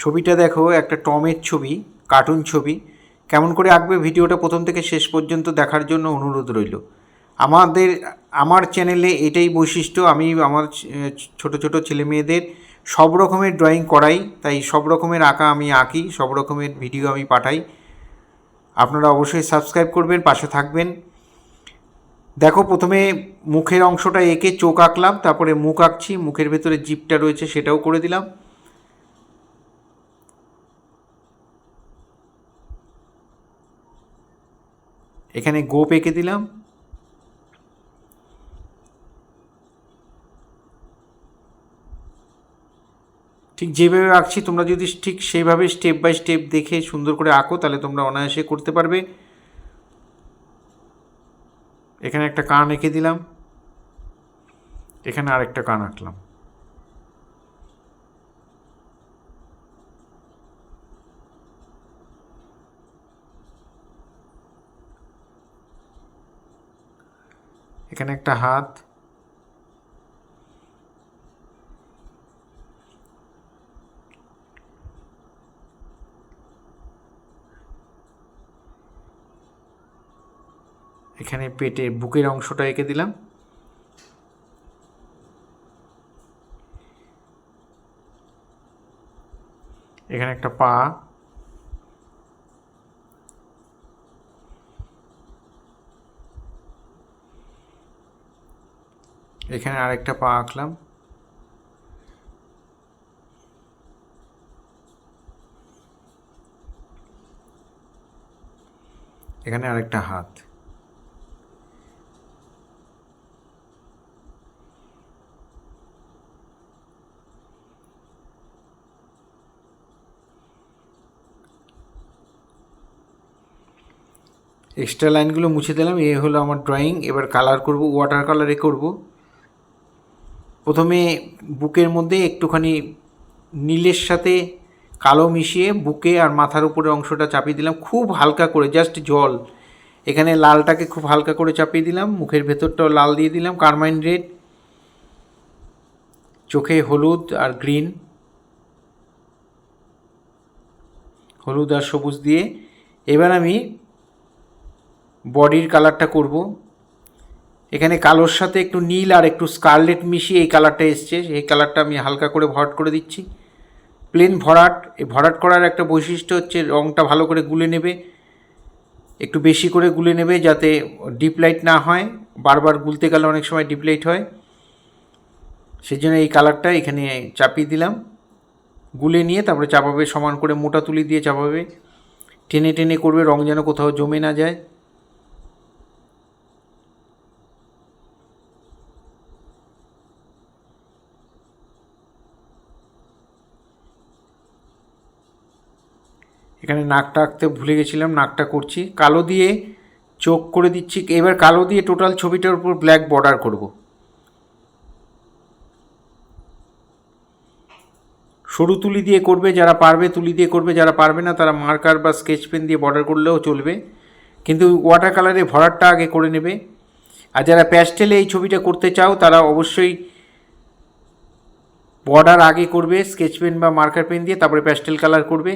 ছবিটা দেখো, একটা টমের ছবি, কার্টুন ছবি। কেমন করে আঁকবে ভিডিওটা প্রথম থেকে শেষ পর্যন্ত দেখার জন্য অনুরোধ রইল। আমার চ্যানেলে এটাই বৈশিষ্ট্য, আমি আমার ছোট ছোট ছেলে মেয়েদের সব রকমের ড্রয়িং করাই, তাই সব রকমের আঁকা আমি আঁকি, সব রকমের ভিডিও আমি পাঠাই। আপনারা অবশ্যই সাবস্ক্রাইব করবেন, পাশে থাকবেন। দেখো, প্রথমে মুখের অংশটা এঁকে চোখ আঁকলাম, তারপরে মুখ আঁকছি, মুখের ভেতরে জিভটা রয়েছে সেটাও করে দিলাম। এখানে গোপ এঁকে দিলাম। ঠিক যেভাবে আঁকছি তোমরা যদি ঠিক সেইভাবে স্টেপ বাই স্টেপ দেখে সুন্দর করে আঁকো, তাহলে তোমরা অনায়াসে করতে পারবে। এখানে একটা কান এঁকে দিলাম, এখানে আরেকটা কান আঁকলাম। এখানে একটা হাত, এখানে পেটে বুকের অংশটা এঁকে দিলাম। এখানে একটা পা, এখানে আরেকটা পা আঁকলাম। এখানে আরেকটা হাত। এক্সট্রা লাইনগুলো মুছে দিলাম। এই হলো আমার ড্রয়িং। এবার কালার করব, ওয়াটার কালারে করব। প্রথমে বুকের মধ্যে একটুখানি নীলের সাথে কালো মিশিয়ে বুকে আর মাথার উপরে অংশটা চাপিয়ে দিলাম খুব হালকা করে, জাস্ট জল। এখানে লালটাকে খুব হালকা করে চাপিয়ে দিলাম, মুখের ভেতরটাও লাল দিয়ে দিলাম, কারমাইন রেড। চোখে হলুদ আর গ্রিন, হলুদ আর সবুজ দিয়ে এবার আমি বডির কালারটা করব। এখানে কালোর সাথে একটু নীল আর একটু স্কারলেট মিশিয়ে এই কালারটা এসছে, এই কালারটা আমি হালকা করে ভরাট করে দিচ্ছি। প্লেন ভরাট। এই ভরাট করার একটা বৈশিষ্ট্য হচ্ছে রঙটা ভালো করে গুলে নেবে, একটু বেশি করে গুলে নেবে যাতে ডিপ লাইট না হয়। বারবার গুলতে গেলে অনেক সময় ডিপ লাইট হয়, সেই জন্য এই কালারটা এখানে চাপিয়ে দিলাম। গুলে নিয়ে তারপরে চাপাবে, সমান করে মোটা তুলি দিয়ে চাপাবে, টেনে টেনে করবে, রঙ যেন কোথাও জমে না যায়। এখানে নাকটা আঁকতে ভুলে গেছিলাম, নাকটা করছি। কালো দিয়ে চোখ করে দিচ্ছি। এবার কালো দিয়ে টোটাল ছবিটার উপর ব্ল্যাক বর্ডার করব। সরু তুলি দিয়ে করবে যারা পারবে, তুলি দিয়ে করবে, যারা পারবে না তারা মার্কার বা স্কেচ পেন দিয়ে বর্ডার করলেও চলবে, কিন্তু ওয়াটার কালারে ভরাটটা আগে করে নেবে। আর যারা প্যাস্টেলে এই ছবিটা করতে চাও তারা অবশ্যই বর্ডার আগে করবে স্কেচ পেন বা মার্কার পেন দিয়ে, তারপরে প্যাস্টেল কালার করবে।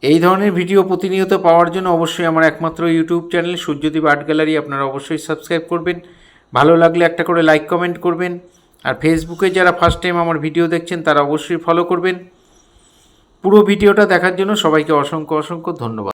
এই ধরনের ভিডিও প্রতিনিয়ত পাওয়ার জন্য অবশ্যই আমার একমাত্র YouTube channel Suryadip art gallery আপনারা অবশ্যই সাবস্ক্রাইব করবেন। ভালো লাগলে একটা করে লাইক কমেন্ট করবেন। আর ফেসবুকে যারা ফার্স্ট টাইম আমার ভিডিও দেখছেন তারা অবশ্যই ফলো করবেন। পুরো ভিডিওটা দেখার জন্য সবাইকে অসংখ্য অসংখ্য ধন্যবাদ।